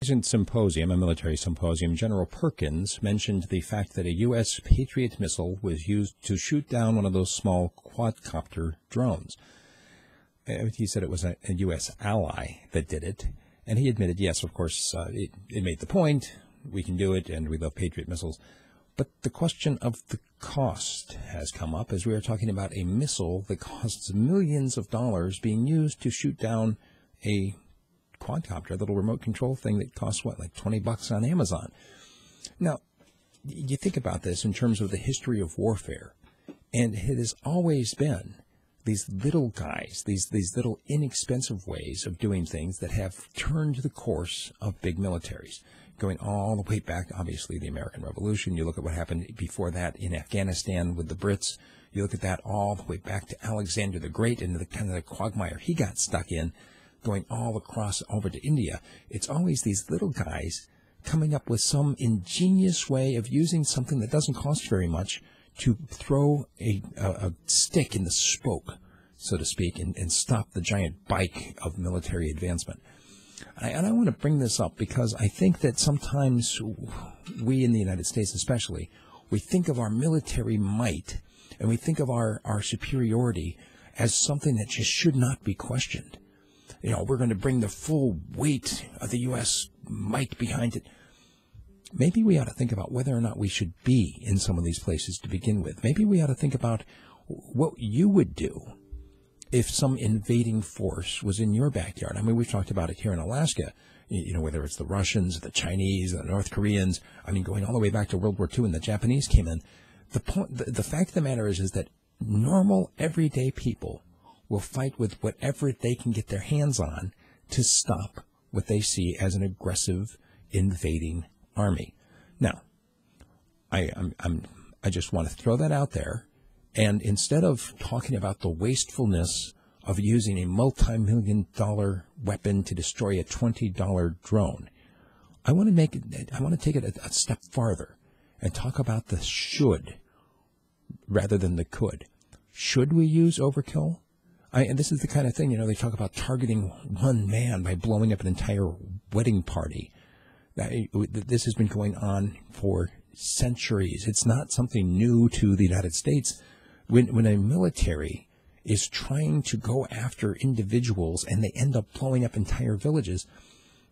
Symposium, a military symposium, General Perkins mentioned the fact that a U.S. Patriot missile was used to shoot down one of those small quadcopter drones. He said it was a U.S. ally that did it, and he admitted, yes, of course, it made the point, we can do it, and we love Patriot missiles. But the question of the cost has come up as we are talking about a missile that costs millions of dollars being used to shoot down a quadcopter, a little remote control thing that costs, what, like $20 on Amazon. Now, you think about this in terms of the history of warfare, and it has always been these little guys, these little inexpensive ways of doing things that have turned the course of big militaries, going all the way back, obviously, the American Revolution. You look at what happened before that in Afghanistan with the Brits. You look at that all the way back to Alexander the Great and the kind of the quagmire he got stuck in, going all across over to India. It's always these little guys coming up with some ingenious way of using something that doesn't cost very much to throw a stick in the spoke, so to speak, and stop the giant bike of military advancement. And I want to bring this up because I think that sometimes we in the United States especially, we think of our military might and we think of our superiority as something that just should not be questioned. You know, we're going to bring the full weight of the U.S. might behind it. Maybe we ought to think about whether or not we should be in some of these places to begin with. Maybe we ought to think about what you would do if some invading force was in your backyard. I mean, we've talked about it here in Alaska, you know, whether it's the Russians, the Chinese, the North Koreans, I mean, going all the way back to World War II and the Japanese came in. The fact of the matter is that normal, everyday people will fight with whatever they can get their hands on to stop what they see as an aggressive, invading army. Now, I just want to throw that out there, and instead of talking about the wastefulness of using a multi-million-dollar weapon to destroy a $20 drone, I want to take it a step farther and talk about the should rather than the could. Should we use overkill? And this is the kind of thing, you know, they talk about targeting one man by blowing up an entire wedding party. This has been going on for centuries. It's not something new to the United States. When a military is trying to go after individuals and they end up blowing up entire villages,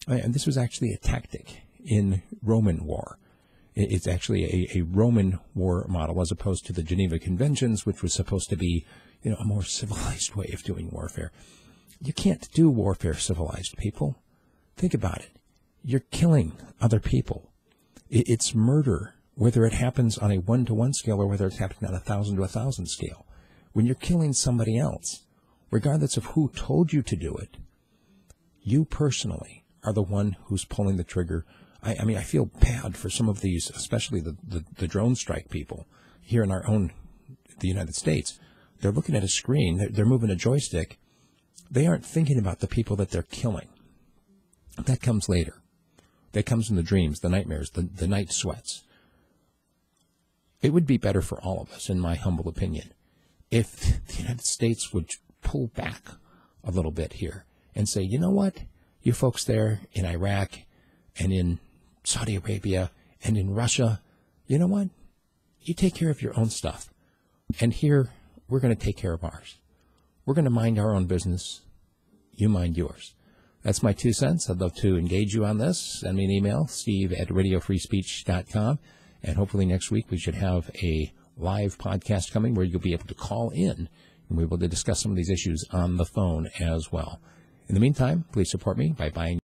and this was actually a tactic in Roman war. It's actually a Roman war model as opposed to the Geneva Conventions, which was supposed to be, you know, a more civilized way of doing warfare. You can't do warfare civilized, people. Think about it. You're killing other people. It's murder, whether it happens on a 1-to-1 scale or whether it's happening on a 1,000 to 1,000 scale. When you're killing somebody else, regardless of who told you to do it, you personally are the one who's pulling the trigger. I mean, I feel bad for some of these, especially the drone strike people here in the United States. They're looking at a screen, they're moving a joystick. They aren't thinking about the people that they're killing. That comes later. That comes in the dreams, the nightmares, the night sweats. It would be better for all of us, in my humble opinion, if the United States would pull back a little bit here and say, you know what, you folks there in Iraq and in Saudi Arabia and in Russia, you know what, you take care of your own stuff. And here, we're going to take care of ours. We're going to mind our own business. You mind yours. That's my 2 cents. I'd love to engage you on this. Send me an email, steve@radiofreespeech.com. And hopefully next week we should have a live podcast coming where you'll be able to call in and we'll be able to discuss some of these issues on the phone as well. In the meantime, please support me by buying